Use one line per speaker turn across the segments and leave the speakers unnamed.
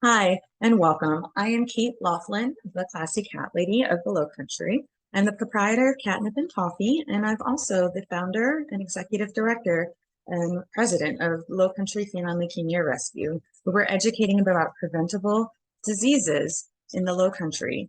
Hi, and welcome. I am Kate Laughlin, the classy cat lady of the Lowcountry. I'm the proprietor of Catnip and Coffee, and I'm also the founder and executive director and president of Lowcountry Feline Leukemia Rescue, where we're educating about preventable diseases in the Lowcountry.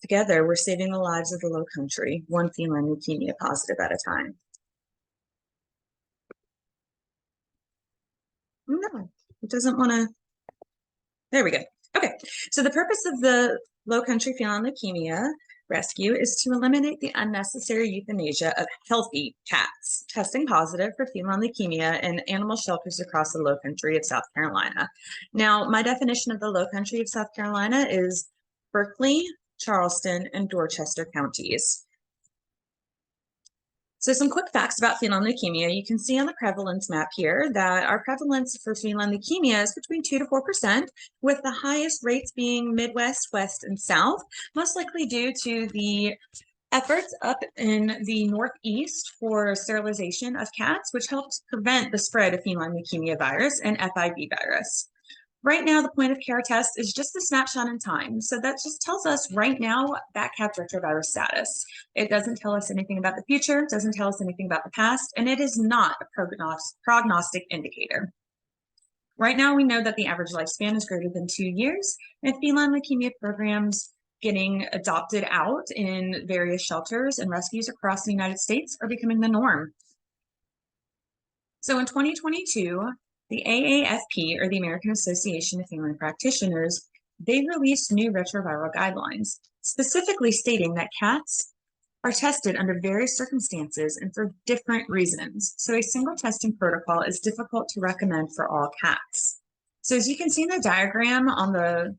Together, we're saving the lives of the Lowcountry, one feline leukemia positive at a time. No, it doesn't want to. There we go. Okay, so the purpose of the Lowcountry Feline Leukemia Rescue is to eliminate the unnecessary euthanasia of healthy cats testing positive for feline leukemia in animal shelters across the Lowcountry of South Carolina. Now, my definition of the Lowcountry of South Carolina is Berkeley, Charleston, and Dorchester counties. So some quick facts about feline leukemia. You can see on the prevalence map here that our prevalence for feline leukemia is between 2 to 4%, with the highest rates being Midwest, West, and South, most likely due to the efforts up in the Northeast for sterilization of cats, which helped prevent the spread of feline leukemia virus and FIV virus. Right now, the point of care test is just a snapshot in time. So that just tells us right now that cat's retrovirus status. It doesn't tell us anything about the future, doesn't tell us anything about the past, and it is not a prognostic indicator. Right now, we know that the average lifespan is greater than 2 years, and feline leukemia programs getting adopted out in various shelters and rescues across the United States are becoming the norm. So in 2022, the AAFP, or the American Association of Feline Practitioners, they released new retroviral guidelines, specifically stating that cats are tested under various circumstances and for different reasons. So a single testing protocol is difficult to recommend for all cats. So as you can see in the diagram on the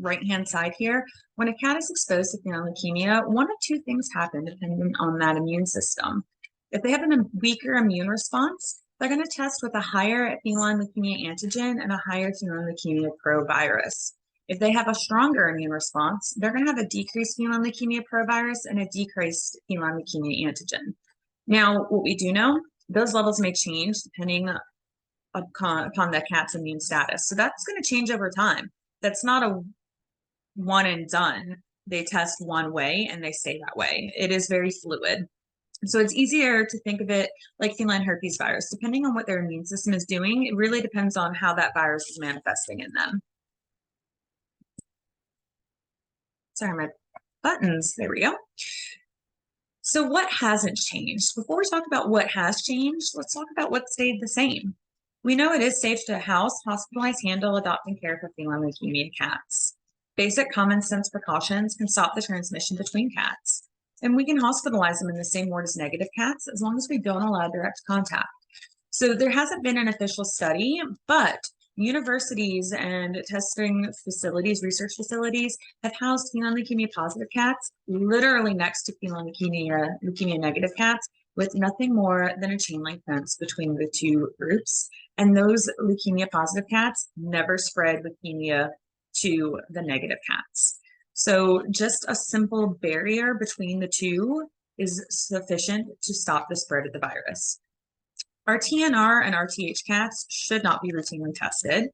right-hand side here, when a cat is exposed to feline leukemia, one of two things happen depending on that immune system. If they have a weaker immune response, they're going to test with a higher feline leukemia antigen and a higher feline leukemia provirus. If they have a stronger immune response, they're going to have a decreased feline leukemia provirus and a decreased feline leukemia antigen. Now, what we do know, those levels may change depending upon the cat's immune status. So that's going to change over time. That's not a one and done. They test one way and they stay that way. It is very fluid. So it's easier to think of it like feline herpes virus. Depending on what their immune system is doing, it really depends on how that virus is manifesting in them. Sorry, my buttons, there we go. So what hasn't changed? Before we talk about what has changed, let's talk about what stayed the same. We know it is safe to house, hospitalize, handle, adopt, and care for feline leukemia cats. Basic common sense precautions can stop the transmission between cats. And we can hospitalize them in the same ward as negative cats as long as we don't allow direct contact. So there hasn't been an official study, but universities and testing facilities, research facilities, have housed feline leukemia positive cats literally next to feline leukemia negative cats with nothing more than a chain link fence between the two groups. And those leukemia positive cats never spread leukemia to the negative cats. So just a simple barrier between the two is sufficient to stop the spread of the virus. Our TNR and RTH cats should not be routinely tested.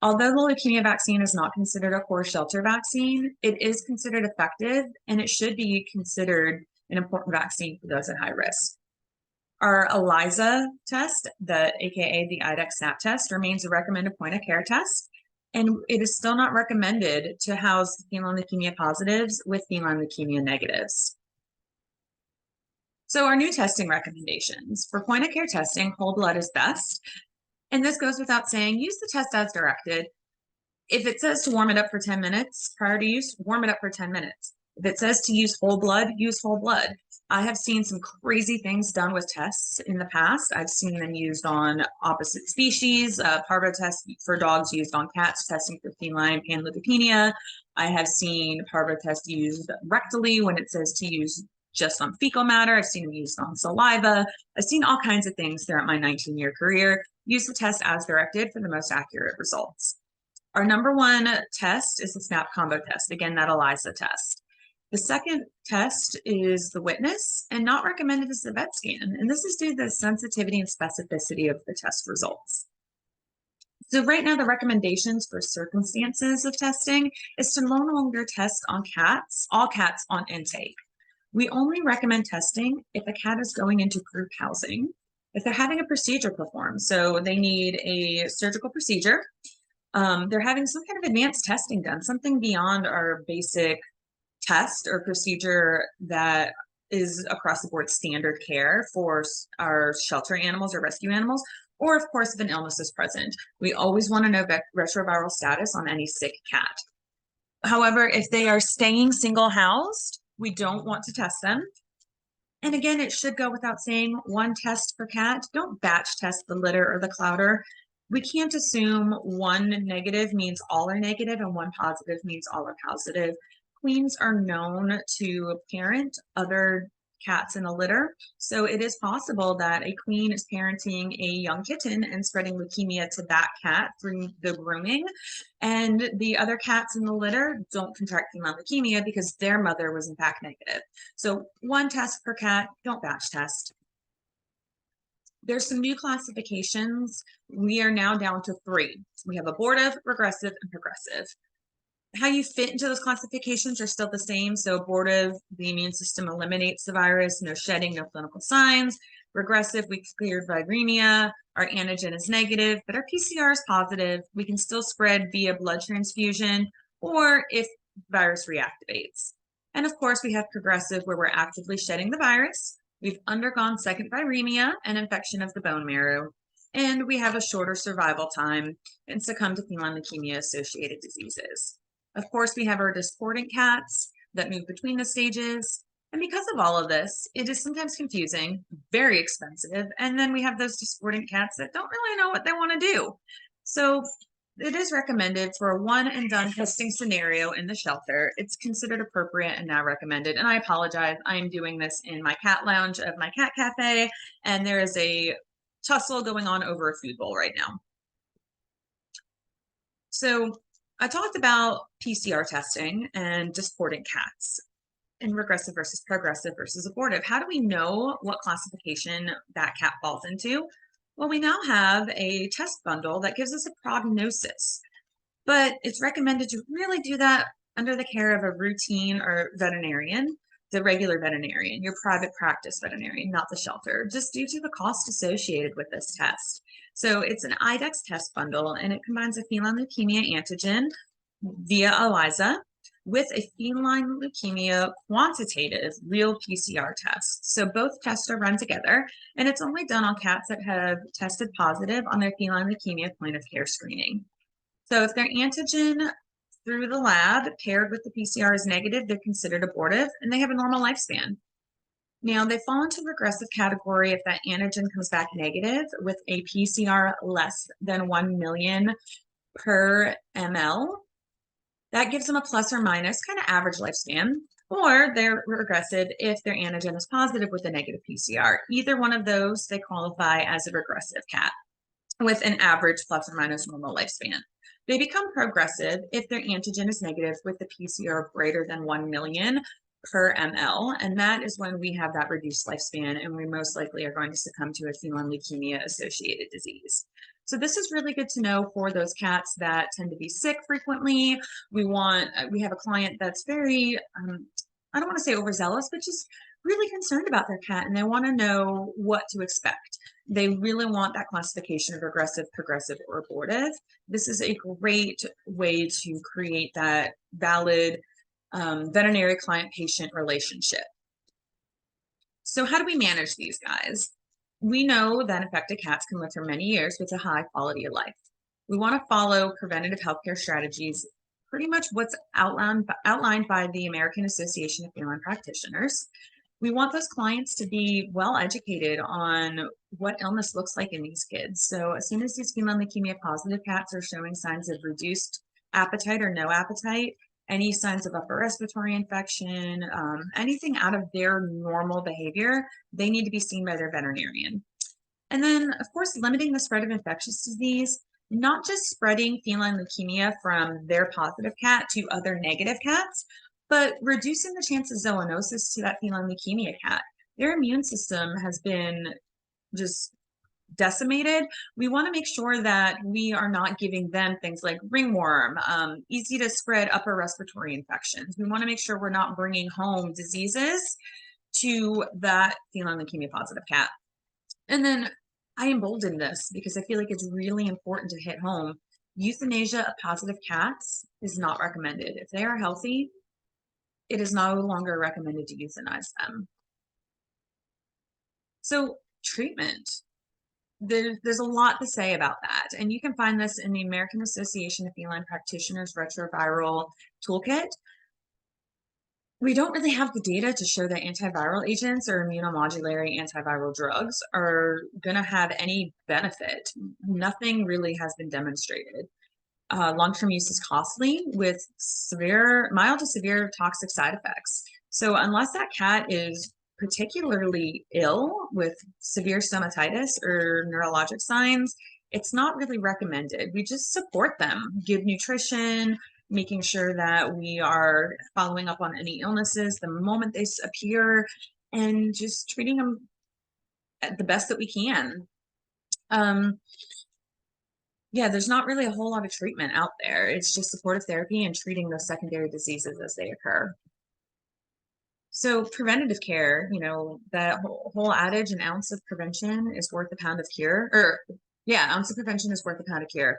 Although the leukemia vaccine is not considered a core shelter vaccine, it is considered effective and it should be considered an important vaccine for those at high risk. Our ELISA test, aka the IDEX SNAP test, remains a recommended point of care test. And it is still not recommended to house feline leukemia positives with feline leukemia negatives. So our new testing recommendations. For point of care testing, whole blood is best. And this goes without saying, use the test as directed. If it says to warm it up for 10 minutes prior to use, warm it up for 10 minutes. If it says to use whole blood, use whole blood. I have seen some crazy things done with tests in the past. I've seen them used on opposite species, parvo tests for dogs used on cats, testing for feline panleukopenia. I have seen parvo tests used rectally when it says to use just on fecal matter. I've seen them used on saliva. I've seen all kinds of things throughout my 19-year career. Use the test as directed for the most accurate results. Our number one test is the SNAP combo test, again, that ELISA test. The second test is the witness, and not recommended is the vet scan. And this is due to the sensitivity and specificity of the test results. So right now, the recommendations for circumstances of testing is to no longer test on cats, all cats on intake. We only recommend testing if a cat is going into group housing, if they're having a procedure performed. So they need a surgical procedure. They're having some kind of advanced testing done, something beyond our basic test or procedure that is across the board standard care for our shelter animals or rescue animals, or of course, if an illness is present. We always want to know retroviral status on any sick cat. However, if they are staying single housed, we don't want to test them. And again, it should go without saying, one test per cat. Don't batch test the litter or the clouder. We can't assume one negative means all are negative and one positive means all are positive. Queens are known to parent other cats in a litter. So it is possible that a queen is parenting a young kitten and spreading leukemia to that cat through the grooming. And the other cats in the litter don't contract feline leukemia because their mother was in fact negative. So one test per cat, don't batch test. There's some new classifications. We are now down to 3. We have abortive, regressive, and progressive. How you fit into those classifications are still the same. So abortive, the immune system eliminates the virus, no shedding, no clinical signs. Regressive, we cleared viremia, our antigen is negative, but our PCR is positive. We can still spread via blood transfusion or if virus reactivates. And of course, we have progressive where we're actively shedding the virus. We've undergone second viremia and infection of the bone marrow, and we have a shorter survival time and succumb to feline leukemia-associated diseases. Of course, we have our discordant cats that move between the stages. And because of all of this, it is sometimes confusing, very expensive. And then we have those discordant cats that don't really know what they want to do. So it is recommended for a one and done testing scenario in the shelter. It's considered appropriate and now recommended. And I apologize, I am doing this in my cat lounge of my cat cafe, and there is a tussle going on over a food bowl right now. So I talked about PCR testing and discordant cats and regressive versus progressive versus abortive. How do we know what classification that cat falls into? Well, we now have a test bundle that gives us a prognosis, but it's recommended to really do that under the care of a routine or veterinarian, the regular veterinarian, your private practice veterinarian, not the shelter, just due to the cost associated with this test. So it's an IDEX test bundle, and it combines a feline leukemia antigen via ELISA with a feline leukemia quantitative real PCR test. So both tests are run together, and it's only done on cats that have tested positive on their feline leukemia point of care screening. So if their antigen through the lab paired with the PCR is negative, they're considered abortive and they have a normal lifespan. Now, they fall into regressive category if that antigen comes back negative with a PCR less than 1 million per ml. That gives them a plus or minus kind of average lifespan. Or they're regressive if their antigen is positive with a negative PCR. Either one of those, they qualify as a regressive cat with an average plus or minus normal lifespan. They become progressive if their antigen is negative with the PCR greater than 1 million per ml, and that is when we have that reduced lifespan and we most likely are going to succumb to a feline leukemia associated disease. So this is really good to know for those cats that tend to be sick frequently. We have a client that's very, I don't want to say overzealous, but just really concerned about their cat and they want to know what to expect. They really want that classification of regressive, progressive, or abortive. This is a great way to create that valid veterinary client-patient relationship. So how do we manage these guys? We know that infected cats can live for many years with a high quality of life. We want to follow preventative healthcare strategies, pretty much what's outlined by the American Association of Feline Practitioners. We want those clients to be well educated on what illness looks like in these kids. So as soon as these feline leukemia positive cats are showing signs of reduced appetite or no appetite, any signs of upper respiratory infection, anything out of their normal behavior, they need to be seen by their veterinarian. And then, of course, limiting the spread of infectious disease, not just spreading feline leukemia from their positive cat to other negative cats, but reducing the chance of zoonosis to that feline leukemia cat. Their immune system has been just decimated, we want to make sure that we are not giving them things like ringworm, easy to spread upper respiratory infections. We want to make sure we're not bringing home diseases to that feline leukemia positive cat. And then I embolden this because I feel like it's really important to hit home. Euthanasia of positive cats is not recommended. If they are healthy, it is no longer recommended to euthanize them. So treatment, there's a lot to say about that. And you can find this in the American Association of Feline Practitioners Retroviral Toolkit. We don't really have the data to show that antiviral agents or immunomodulatory antiviral drugs are going to have any benefit. Nothing really has been demonstrated. Long-term use is costly with mild to severe toxic side effects. So unless that cat is particularly ill with severe stomatitis or neurologic signs, it's not really recommended. We just support them, give nutrition, making sure that we are following up on any illnesses the moment they appear, and just treating them the best that we can. Yeah, there's not really a whole lot of treatment out there. It's just supportive therapy and treating those secondary diseases as they occur. So preventative care, you know, that whole adage, an ounce of prevention is worth a pound of cure, or yeah, ounce of prevention is worth a pound of cure.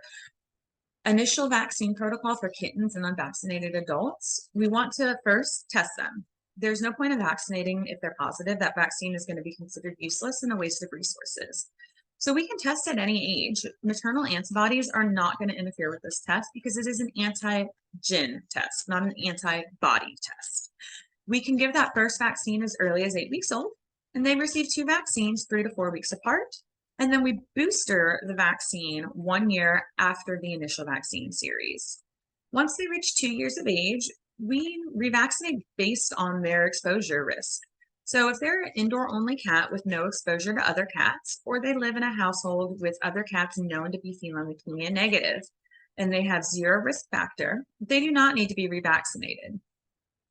Initial vaccine protocol for kittens and unvaccinated adults. We want to first test them. There's no point in vaccinating if they're positive. That vaccine is going to be considered useless and a waste of resources. So we can test at any age. Maternal antibodies are not going to interfere with this test because it is an antigen test, not an antibody test. We can give that first vaccine as early as 8 weeks old, and they receive 2 vaccines 3 to 4 weeks apart. And then we booster the vaccine 1 year after the initial vaccine series. Once they reach 2 years of age, we revaccinate based on their exposure risk. So if they're an indoor-only cat with no exposure to other cats, or they live in a household with other cats known to be feline leukemia negative, and they have 0 risk factor, they do not need to be revaccinated.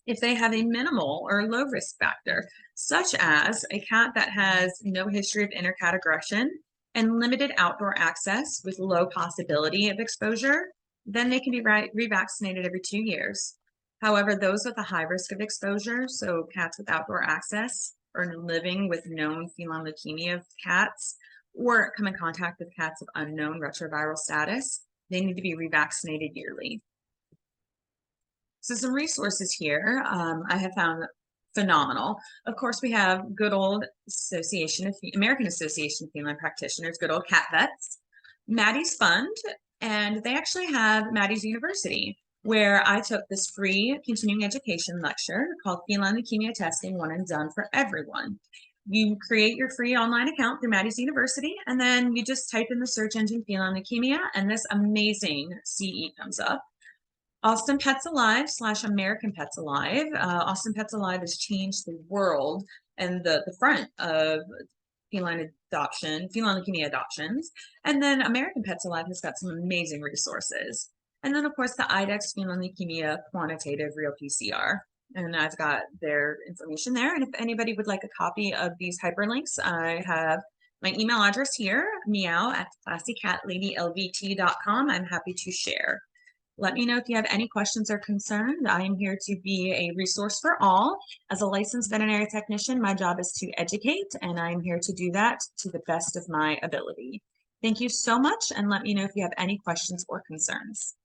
If they have a minimal or low risk factor, such as a cat that has no history of intercat aggression and limited outdoor access with low possibility of exposure, then they can be revaccinated every 2 years. However, those with a high risk of exposure, so cats with outdoor access or living with known feline leukemia cats, or come in contact with cats of unknown retroviral status, they need to be revaccinated yearly. So some resources here I have found phenomenal. Of course, we have good old American Association of Feline Practitioners, good old cat vets, Maddie's Fund, and they actually have Maddie's University, where I took this free continuing education lecture called Feline Leukemia Testing One and Done for Everyone. You create your free online account through Maddie's University, and then you just type in the search engine feline leukemia, and this amazing CE comes up. Austin Pets Alive / American Pets Alive. Austin Pets Alive has changed the world and the front of feline leukemia adoptions. And then American Pets Alive has got some amazing resources. And then, of course, the IDEXX Feline Leukemia Quantitative Real PCR. And I've got their information there. And if anybody would like a copy of these hyperlinks, I have my email address here, meow@classycatlady.lvt.com. I'm happy to share. Let me know if you have any questions or concerns. I am here to be a resource for all. As a licensed veterinary technician, my job is to educate, and I am here to do that to the best of my ability. Thank you so much, and let me know if you have any questions or concerns.